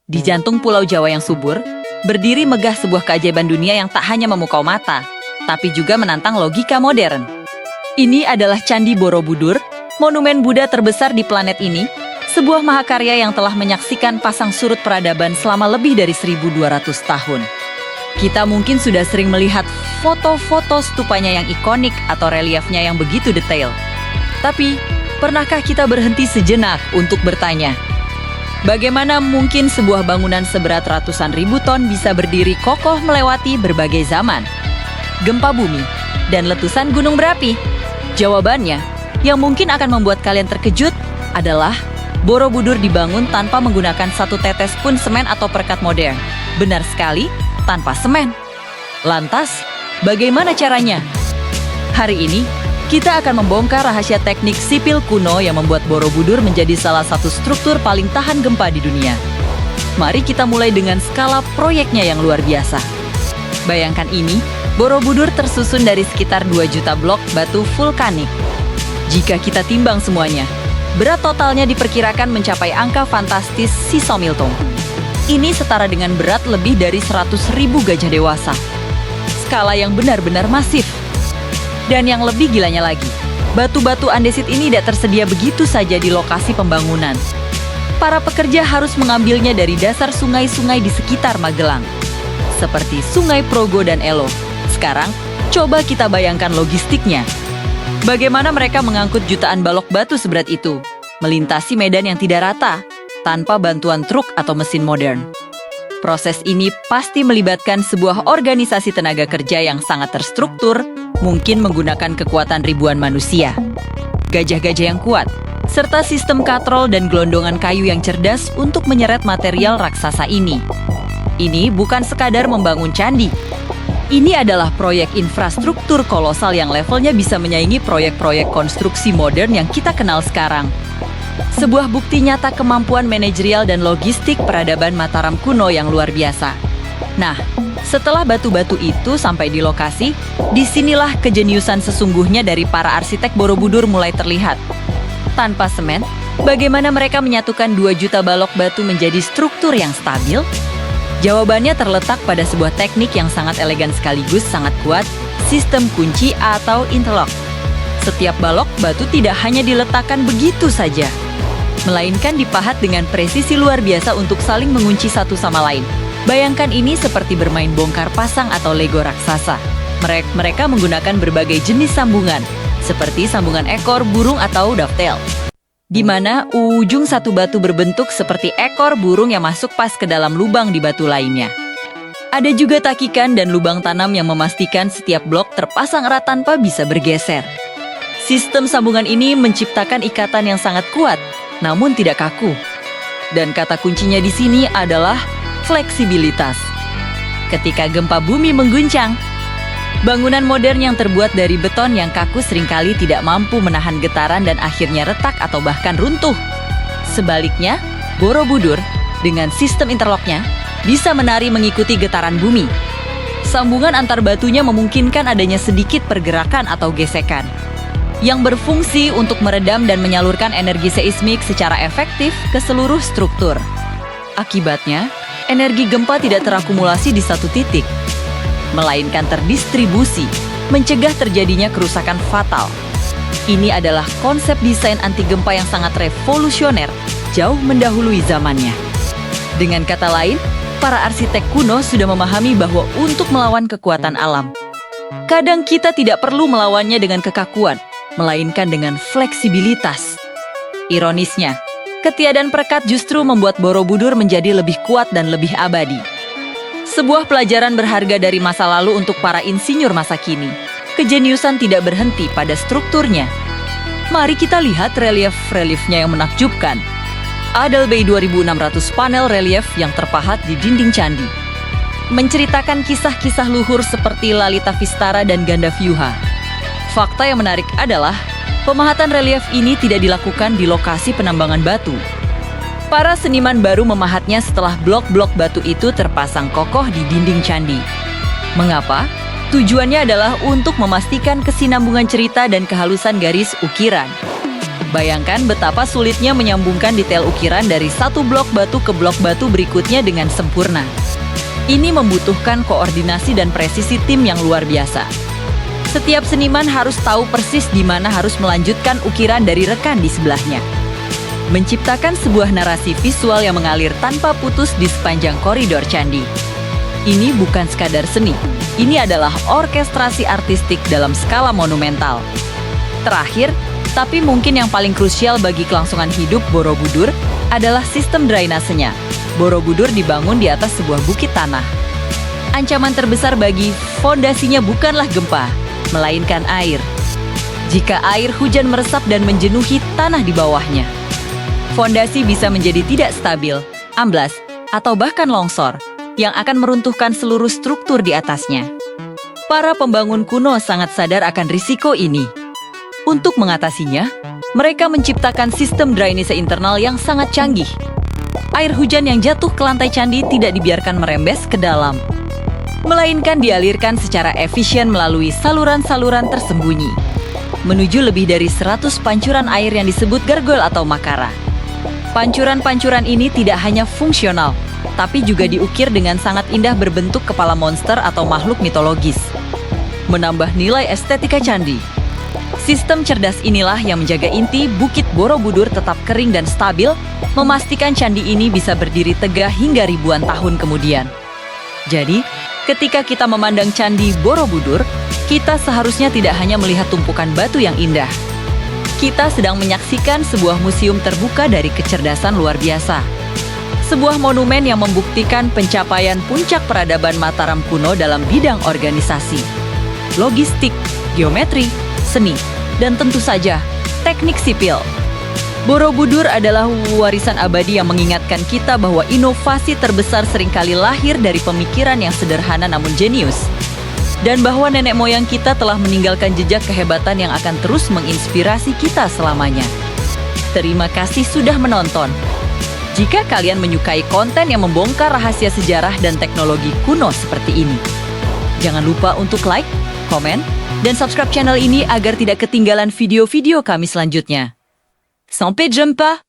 Di jantung Pulau Jawa yang subur, berdiri megah sebuah keajaiban dunia yang tak hanya memukau mata, tapi juga menantang logika modern. Ini adalah Candi Borobudur, monumen Buddha terbesar di planet ini, sebuah mahakarya yang telah menyaksikan pasang surut peradaban selama lebih dari 1.200 tahun. Kita mungkin sudah sering melihat foto-foto stupanya yang ikonik atau reliefnya yang begitu detail. Tapi, pernahkah kita berhenti sejenak untuk bertanya, bagaimana mungkin sebuah bangunan seberat ratusan ribu ton bisa berdiri kokoh melewati berbagai zaman, gempa bumi, dan letusan gunung berapi? Jawabannya, yang mungkin akan membuat kalian terkejut, adalah Borobudur dibangun tanpa menggunakan satu tetes pun semen atau perekat modern. Benar sekali, tanpa semen. Lantas, bagaimana caranya? Hari ini, kita akan membongkar rahasia teknik sipil kuno yang membuat Borobudur menjadi salah satu struktur paling tahan gempa di dunia. Mari kita mulai dengan skala proyeknya yang luar biasa. Bayangkan ini, Borobudur tersusun dari sekitar 2 juta blok batu vulkanik. Jika kita timbang semuanya, berat totalnya diperkirakan mencapai angka fantastis Sisomilton. Ini setara dengan berat lebih dari 100.000 gajah dewasa. Skala yang benar-benar masif. Dan yang lebih gilanya lagi, batu-batu andesit ini tidak tersedia begitu saja di lokasi pembangunan. Para pekerja harus mengambilnya dari dasar sungai-sungai di sekitar Magelang, seperti Sungai Progo dan Elo. Sekarang, coba kita bayangkan logistiknya. Bagaimana mereka mengangkut jutaan balok batu seberat itu, melintasi medan yang tidak rata, tanpa bantuan truk atau mesin modern. Proses ini pasti melibatkan sebuah organisasi tenaga kerja yang sangat terstruktur, mungkin menggunakan kekuatan ribuan manusia, gajah-gajah yang kuat, serta sistem katrol dan gelondongan kayu yang cerdas untuk menyeret material raksasa ini. Ini bukan sekadar membangun candi. Ini adalah proyek infrastruktur kolosal yang levelnya bisa menyaingi proyek-proyek konstruksi modern yang kita kenal sekarang. Sebuah bukti nyata kemampuan manajerial dan logistik peradaban Mataram kuno yang luar biasa. Nah, setelah batu-batu itu sampai di lokasi, disinilah kejeniusan sesungguhnya dari para arsitek Borobudur mulai terlihat. Tanpa semen, bagaimana mereka menyatukan 2 juta balok batu menjadi struktur yang stabil? Jawabannya terletak pada sebuah teknik yang sangat elegan sekaligus sangat kuat, sistem kunci atau interlock. Setiap balok batu tidak hanya diletakkan begitu saja, melainkan dipahat dengan presisi luar biasa untuk saling mengunci satu sama lain. Bayangkan ini seperti bermain bongkar pasang atau Lego raksasa. Mereka menggunakan berbagai jenis sambungan, seperti sambungan ekor, burung, atau dovetail, di mana ujung satu batu berbentuk seperti ekor burung yang masuk pas ke dalam lubang di batu lainnya. Ada juga takikan dan lubang tanam yang memastikan setiap blok terpasang erat tanpa bisa bergeser. Sistem sambungan ini menciptakan ikatan yang sangat kuat, namun tidak kaku. Dan kata kuncinya di sini adalah fleksibilitas. Ketika gempa bumi mengguncang, bangunan modern yang terbuat dari beton yang kaku seringkali tidak mampu menahan getaran dan akhirnya retak atau bahkan runtuh. Sebaliknya, Borobudur dengan sistem interlocknya bisa menari mengikuti getaran bumi. Sambungan antar batunya memungkinkan adanya sedikit pergerakan atau gesekan, yang berfungsi untuk meredam dan menyalurkan energi seismik secara efektif ke seluruh struktur. Akibatnya, energi gempa tidak terakumulasi di satu titik, melainkan terdistribusi, mencegah terjadinya kerusakan fatal. Ini adalah konsep desain anti gempa yang sangat revolusioner, jauh mendahului zamannya. Dengan kata lain, para arsitek kuno sudah memahami bahwa untuk melawan kekuatan alam, kadang kita tidak perlu melawannya dengan kekakuan, melainkan dengan fleksibilitas. Ironisnya, ketiadaan perekat justru membuat Borobudur menjadi lebih kuat dan lebih abadi. Sebuah pelajaran berharga dari masa lalu untuk para insinyur masa kini. Kejeniusan tidak berhenti pada strukturnya. Mari kita lihat relief-reliefnya yang menakjubkan. Ada lebih 2.600 panel relief yang terpahat di dinding candi, menceritakan kisah-kisah luhur seperti Lalita Vistara dan Gandavyuha. Fakta yang menarik adalah, pemahatan relief ini tidak dilakukan di lokasi penambangan batu. Para seniman baru memahatnya setelah blok-blok batu itu terpasang kokoh di dinding candi. Mengapa? Tujuannya adalah untuk memastikan kesinambungan cerita dan kehalusan garis ukiran. Bayangkan betapa sulitnya menyambungkan detail ukiran dari satu blok batu ke blok batu berikutnya dengan sempurna. Ini membutuhkan koordinasi dan presisi tim yang luar biasa. Setiap seniman harus tahu persis di mana harus melanjutkan ukiran dari rekan di sebelahnya. Menciptakan sebuah narasi visual yang mengalir tanpa putus di sepanjang koridor candi. Ini bukan sekadar seni, ini adalah orkestrasi artistik dalam skala monumental. Terakhir, tapi mungkin yang paling krusial bagi kelangsungan hidup Borobudur adalah sistem drainasenya. Borobudur dibangun di atas sebuah bukit tanah. Ancaman terbesar bagi fondasinya bukanlah gempa, melainkan air. Jika air hujan meresap dan menjenuhi tanah di bawahnya, fondasi bisa menjadi tidak stabil, amblas, atau bahkan longsor, yang akan meruntuhkan seluruh struktur di atasnya. Para pembangun kuno sangat sadar akan risiko ini. Untuk mengatasinya, mereka menciptakan sistem drainase internal yang sangat canggih. Air hujan yang jatuh ke lantai candi tidak dibiarkan merembes ke dalam, melainkan dialirkan secara efisien melalui saluran-saluran tersembunyi, menuju lebih dari 100 pancuran air yang disebut gargol atau makara. Pancuran-pancuran ini tidak hanya fungsional, tapi juga diukir dengan sangat indah berbentuk kepala monster atau makhluk mitologis, menambah nilai estetika candi. Sistem cerdas inilah yang menjaga inti Bukit Borobudur tetap kering dan stabil, memastikan candi ini bisa berdiri tegak hingga ribuan tahun kemudian. Jadi, ketika kita memandang Candi Borobudur, kita seharusnya tidak hanya melihat tumpukan batu yang indah. Kita sedang menyaksikan sebuah museum terbuka dari kecerdasan luar biasa. Sebuah monumen yang membuktikan pencapaian puncak peradaban Mataram kuno dalam bidang organisasi, logistik, geometri, seni, dan tentu saja teknik sipil. Borobudur adalah warisan abadi yang mengingatkan kita bahwa inovasi terbesar seringkali lahir dari pemikiran yang sederhana namun jenius. Dan bahwa nenek moyang kita telah meninggalkan jejak kehebatan yang akan terus menginspirasi kita selamanya. Terima kasih sudah menonton. Jika kalian menyukai konten yang membongkar rahasia sejarah dan teknologi kuno seperti ini, jangan lupa untuk like, komen, dan subscribe channel ini agar tidak ketinggalan video-video kami selanjutnya. Sampai jumpa!